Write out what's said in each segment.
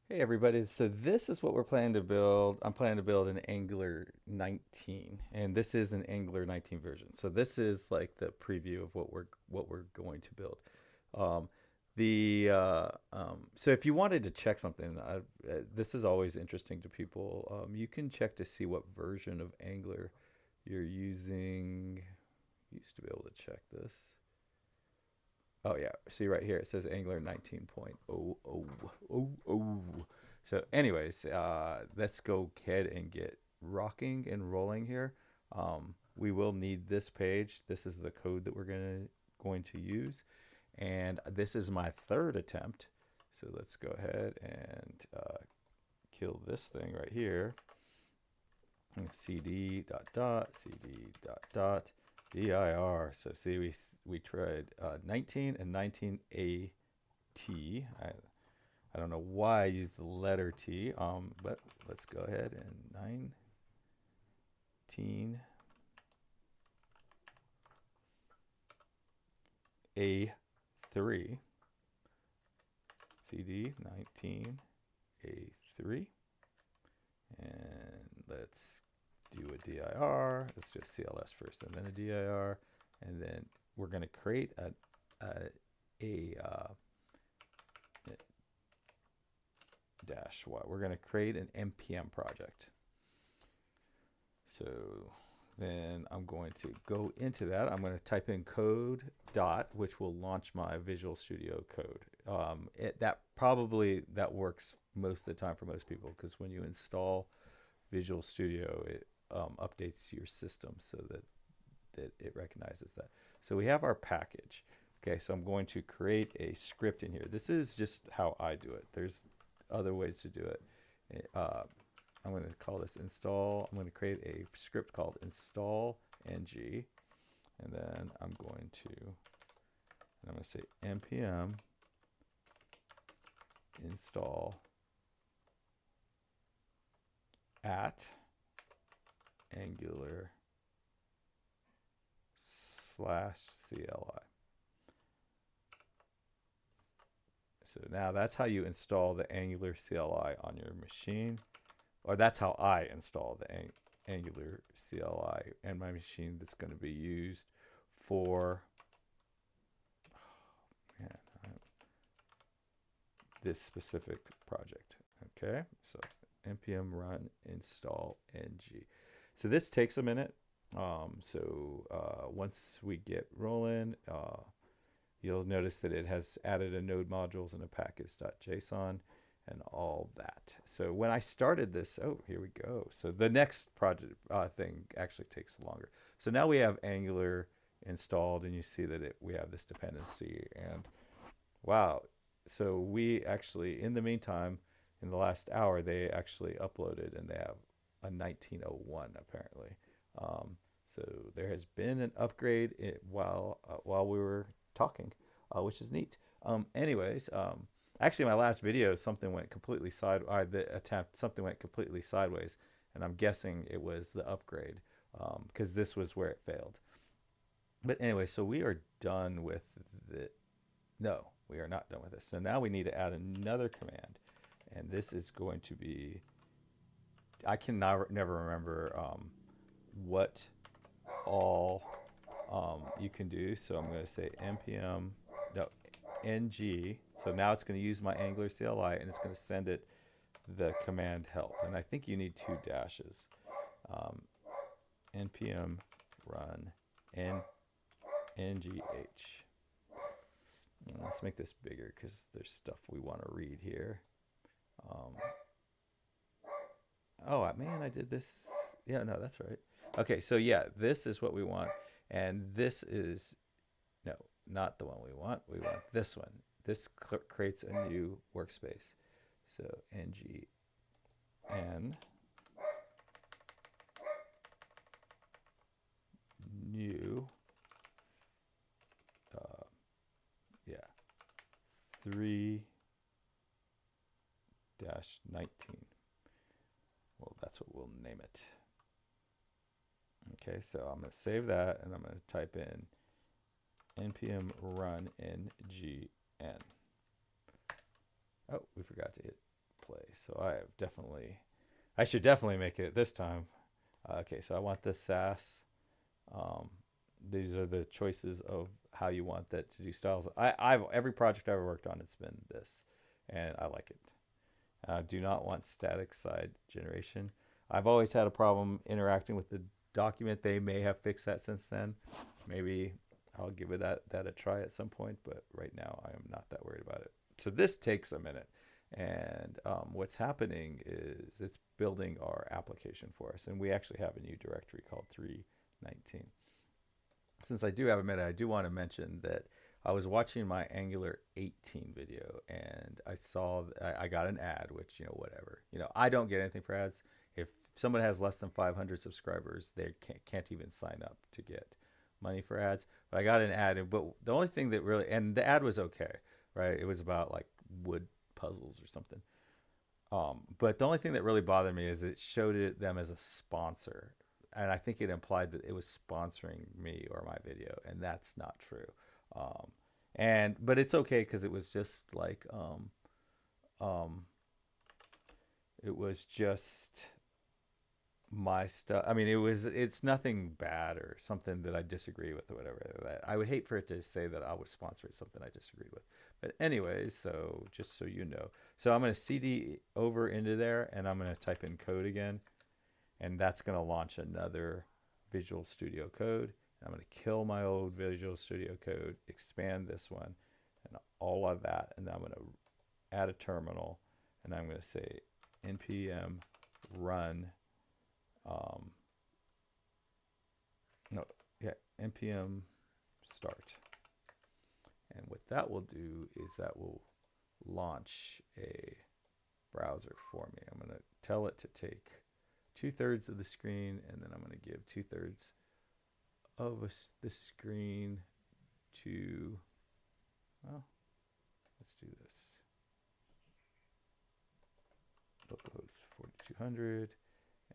Hey everybody, so this is what we're planning to build. I'm planning to build an Angular 19, and this is an Angular 19 version. So this is like the preview of what we're going to build. Um, so if you wanted to check something, this is always interesting to people. You can check to see what version of Angular you're using. Used to be able to check this. Oh yeah, see right here it says Angular 19.0000. So anyways, let's go ahead and get rocking and rolling here. We will need this page. This is the code that we're going to use, and this is my third attempt. So let's go ahead and kill this thing right here. cd dot dot cd dot dot dir. So see, we tried 19 and 19 AT. I don't know why I used the letter T, but let's go ahead and 19 A3 cd 19 A3, and let's do a dir. Let's just CLS first and then a dir, and then we're going to create a dash y. We're going to create an npm project. So then I'm going to go into that. I'm going to type in code dot, which will launch my Visual Studio Code. That works most of the time for most people, because when you install Visual Studio, it updates your system so that it recognizes that. So we have our package. Okay, so I'm going to create a script in here. This is just how I do it. There's other ways to do it. I'm going to call this install. I'm going to create a script called install ng, and then I'm going to say npm install at angular /CLI. So now that's how you install the Angular CLI on your machine, or that's how I install the Angular CLI and my machine that's going to be used for this specific project. Okay, so npm run install ng. So this takes a minute. Once we get rolling, you'll notice that it has added a node modules and a package.json and all that. So when I started this, oh, here we go. So the next project thing actually takes longer. So now we have Angular installed, and you see that we have this dependency. And wow, so we actually, in the meantime, in the last hour, they actually uploaded, and they have a 1901 apparently. So there has been an upgrade while we were talking, which is neat. Actually, my last video, something went completely something went completely sideways, and I'm guessing it was the upgrade, because this was where it failed. But anyway, so we are done with the. No, we are not done with this. So now we need to add another command, and this is going to be. I can never remember what all you can do. So I'm going to say npm no ng. So now it's going to use my Angular CLI, and it's going to send it the command help. And I think you need two dashes. Npm run ngh. Let's make this bigger because there's stuff we want to read here. Oh man, I did this. Yeah, no, that's right. Okay, so yeah, this is what we want, and this is no, not the one we want. We want this one. This creates a new workspace. So ngn new, yeah, 3-19. Well, that's what we'll name it. Okay, so I'm going to save that, and I'm going to type in npm run ngn. Oh, we forgot to hit play. So I should definitely make it this time. Okay, so I want the Sass. Um, these are the choices of how you want that to do styles. I've every project I've ever worked on, it's been this, and I like it. Do not want static side generation. I've always had a problem interacting with the document. They may have fixed that since then. Maybe I'll give it that a try at some point, but right now I am not that worried about it. So this takes a minute. And what's happening is it's building our application for us. And we actually have a new directory called 319. Since I do have a minute, I do want to mention that I was watching my Angular 18 video and I saw I got an ad, which, whatever. I don't get anything for ads. If someone has less than 500 subscribers, they can't even sign up to get money for ads. But I got an ad, but the only thing that really, and the ad was okay, right? It was about like wood puzzles or something. But the only thing that really bothered me is it showed them as a sponsor, and I think it implied that it was sponsoring me or my video, and that's not true. Um, but it's okay because it was just like um, it was just my stuff. I mean, it's nothing bad or something that I disagree with or whatever. That I would hate for it to say that I was sponsoring something I disagreed with. But anyways, so just so you know, so I'm going to cd over into there and I'm going to type in code again, and that's going to launch another Visual Studio Code. I'm going to kill my old Visual Studio Code, expand this one, and all of that, and I'm going to add a terminal, and I'm going to say npm run. No, yeah, npm start. And what that will do is that will launch a browser for me. I'm going to tell it to take 2/3 of the screen, and then I'm going to give 2/3 of the screen to, well, let's do this. It's 4200,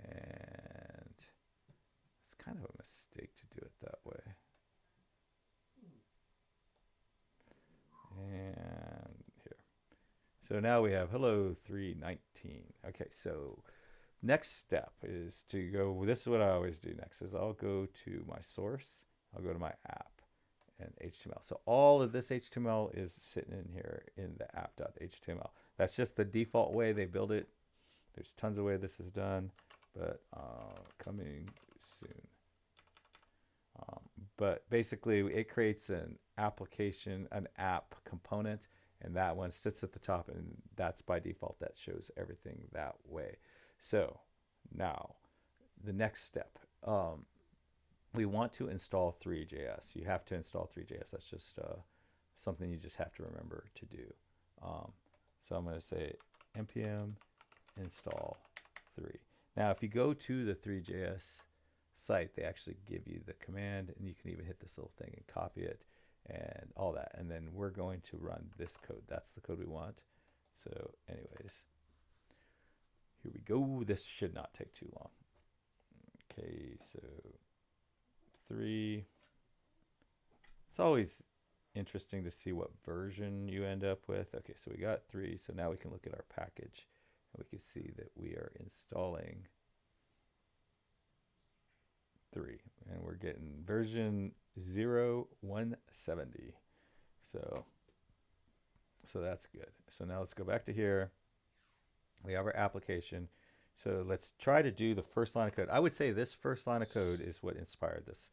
and it's kind of a mistake to do it that way. And here. So now we have hello 319. Okay, so next step is to go, this is what I always do next, is I'll go to my source, I'll go to my app and HTML. So all of this HTML is sitting in here in the app.html. That's just the default way they build it. There's tons of ways this is done, but coming soon. But basically it creates an application, an app component, and that one sits at the top, and that's by default, that shows everything that way. So now the next step, we want to install Three.js. You have to install Three.js. That's just something you just have to remember to do. So I'm going to say npm install 3. Now if you go to the Three.js site, they actually give you the command, and you can even hit this little thing and copy it and all that, and then we're going to run this code. That's the code we want. So anyways, here we go. This should not take too long. Okay, so 3. It's always interesting to see what version you end up with. Okay, so we got 3, so now we can look at our package and we can see that we are installing 3, and we're getting version 0.170. So that's good. So now let's go back to here. We have our application. So let's try to do the first line of code. I would say this first line of code is what inspired this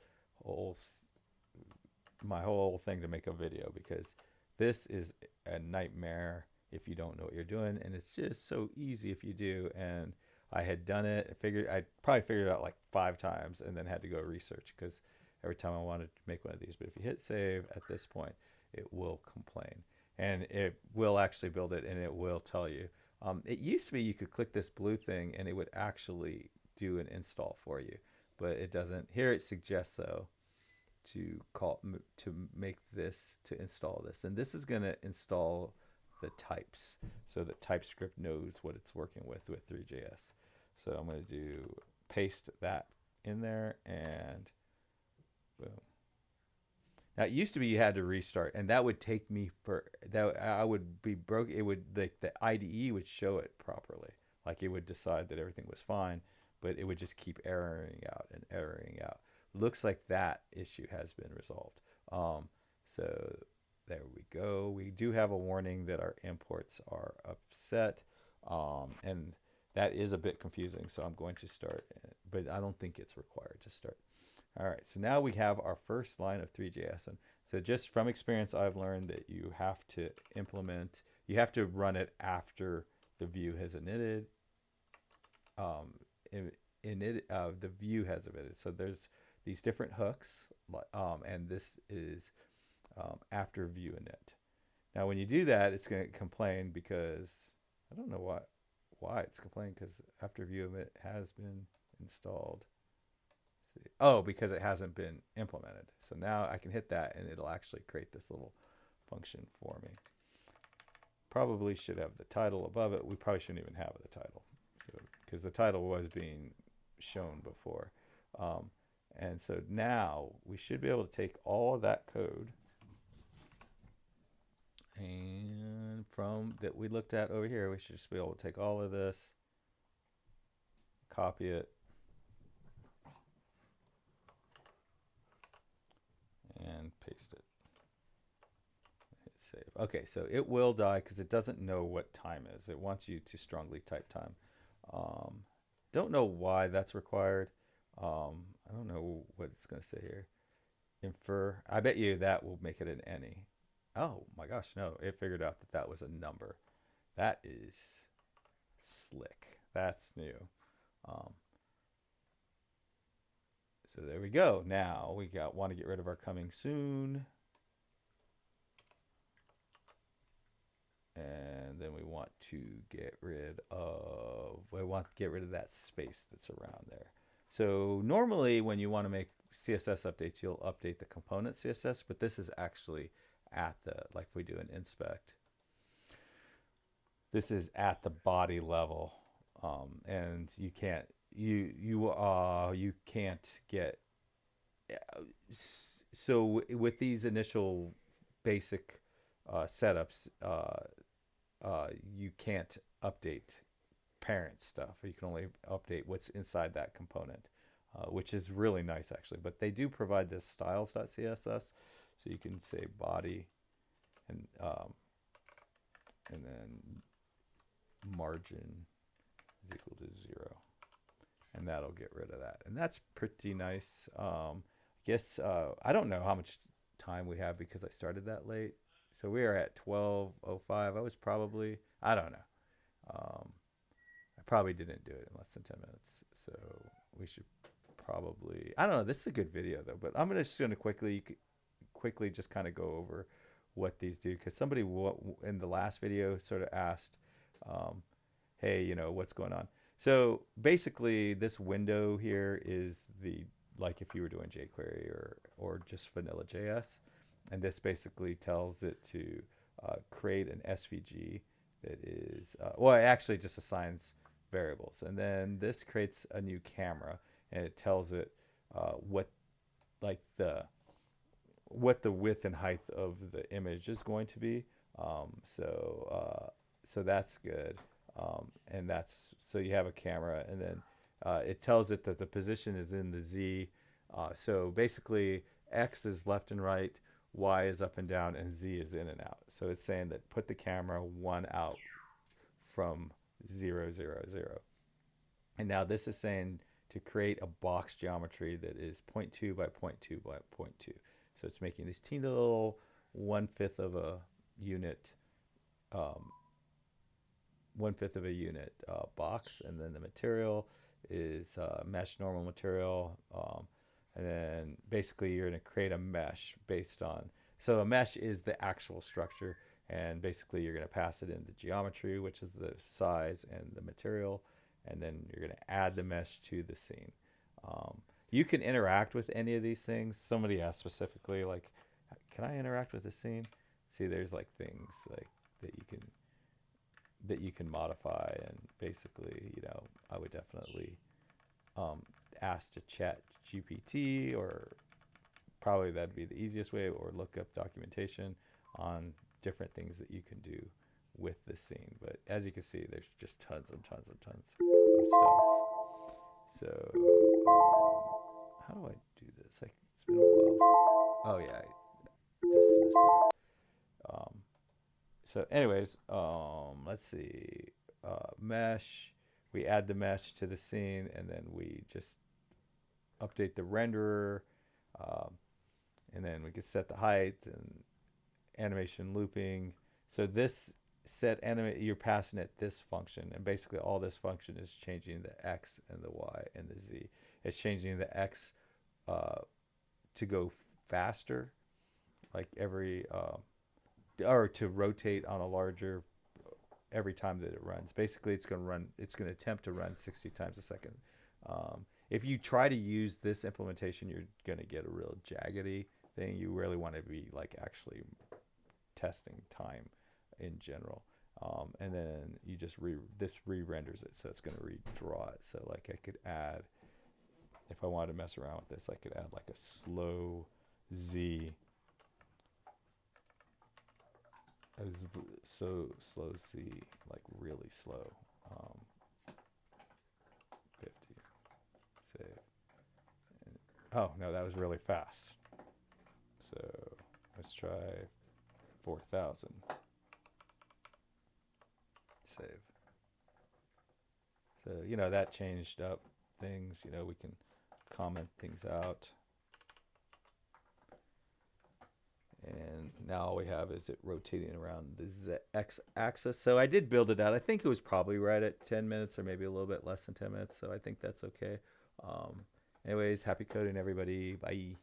my whole thing to make a video, because this is a nightmare if you don't know what you're doing, and it's just so easy if you do. And I had done it, I probably figured it out like 5 times and then had to go research, because every time I wanted to make one of these. But if you hit save at this point, it will complain, and it will actually build it, and it will tell you. It used to be you could click this blue thing and it would actually do an install for you, but it doesn't. Here it suggests though to make this, to install this, and this is going to install the types, so that TypeScript knows what it's working with Three.js. So I'm going to do paste that in there, and boom. Now it used to be you had to restart, and that would take me for that. I would be broke. It would the IDE would show it properly, like it would decide that everything was fine, but it would just keep erroring out and erroring out. Looks like that issue has been resolved. So there we go. We do have a warning that our imports are upset, and that is a bit confusing. So I'm going to start, but I don't think it's required to start. All right, so now we have our first line of Three.js. And so just from experience, I've learned that you have to run it after the view has initted. The view has emitted. So there's these different hooks, and this is after view init. Now, when you do that, it's going to complain because I don't know why it's complaining, because after view init has been installed. Oh, because it hasn't been implemented. So now I can hit that and it'll actually create this little function for me. Probably should have the title above it. We probably shouldn't even have the title, so because the title was being shown before. And so now we should be able to take all of that code and from that we looked at over here, we should just be able to take all of this, copy it, and paste it. Hit save. Okay, so it will die because it doesn't know what time is. It wants you to strongly type time. Don't know why that's required. I don't know what it's going to say here. Infer. I bet you that will make it an any. Oh my gosh, no. It figured out that that was a number. That is slick. That's new. So there we go. Now we want to get rid of our coming soon. And then we want to get rid of that space that's around there. So normally when you want to make CSS updates, you'll update the component CSS, but this is actually at the, like we do an inspect. This is at the body level, and you can't get. So with these initial basic setups, you can't update parent stuff. You can only update what's inside that component, which is really nice actually. But they do provide this styles.css, so you can say body and then margin is equal to 0, and that'll get rid of that. And that's pretty nice. I guess I don't know how much time we have because I started that late. So we are at 12:05. I was probably, I don't know. I probably didn't do it in less than 10 minutes. So we should probably, I don't know. This is a good video though, but I'm just going to quickly just kind of go over what these do, because somebody in the last video sort of asked, hey, you know, what's going on? So basically this window here is like if you were doing jQuery or just vanilla JS. And this basically tells it to create an SVG that is, well, it actually just assigns variables. And then this creates a new camera, and it tells it what the width and height of the image is going to be. So that's good. And so you have a camera, and then it tells it that the position is in the Z. So basically X is left and right, Y is up and down, and Z is in and out. So it's saying that put the camera 1 out from 0, 0, 0. And now this is saying to create a box geometry that is 0.2 by 0.2 by 0.2. So it's making this teeny little 1/5 of a unit, 1/5 of a unit box, and then the material is mesh normal material. And then basically you're going to create a mesh based on, so a mesh is the actual structure, and basically you're going to pass it in the geometry, which is the size and the material, and then you're going to add the mesh to the scene. You can interact with any of these things. Somebody asked specifically, like, can I interact with the scene? See, there's like things like that you can modify, and basically, you know, I would definitely ask to chat GPT, or probably that'd be the easiest way, or look up documentation on different things that you can do with this scene. But as you can see, there's just tons and tons and tons of stuff. So how do I do this? Like, it's been a while. Oh yeah, I dismissed that. So anyways, let's see. Mesh. We add the mesh to the scene, and then we just update the renderer, um, and then we can set the height and animation looping. So this set animate, you're passing it this function, and basically all this function is changing the x and the y and the z. It's changing the x to go faster, like every or to rotate on a larger every time that it runs. Basically, it's going to run. It's going to attempt to run 60 times a second. If you try to use this implementation, you're going to get a real jaggedy thing. You really want to be like actually testing time in general. And then you just this re-renders it, so it's going to redraw it. So like I could add, if I wanted to mess around with this, I could add like a slow Z. So slow Z, like really slow. 50. Save. Oh no, that was really fast. So let's try 4,000. Save. So that changed up things. We can comment things out. And now all we have is it rotating around the x-axis. So I did build it out. I think it was probably right at 10 minutes or maybe a little bit less than 10 minutes. So I think that's okay. Anyways, happy coding, everybody. Bye.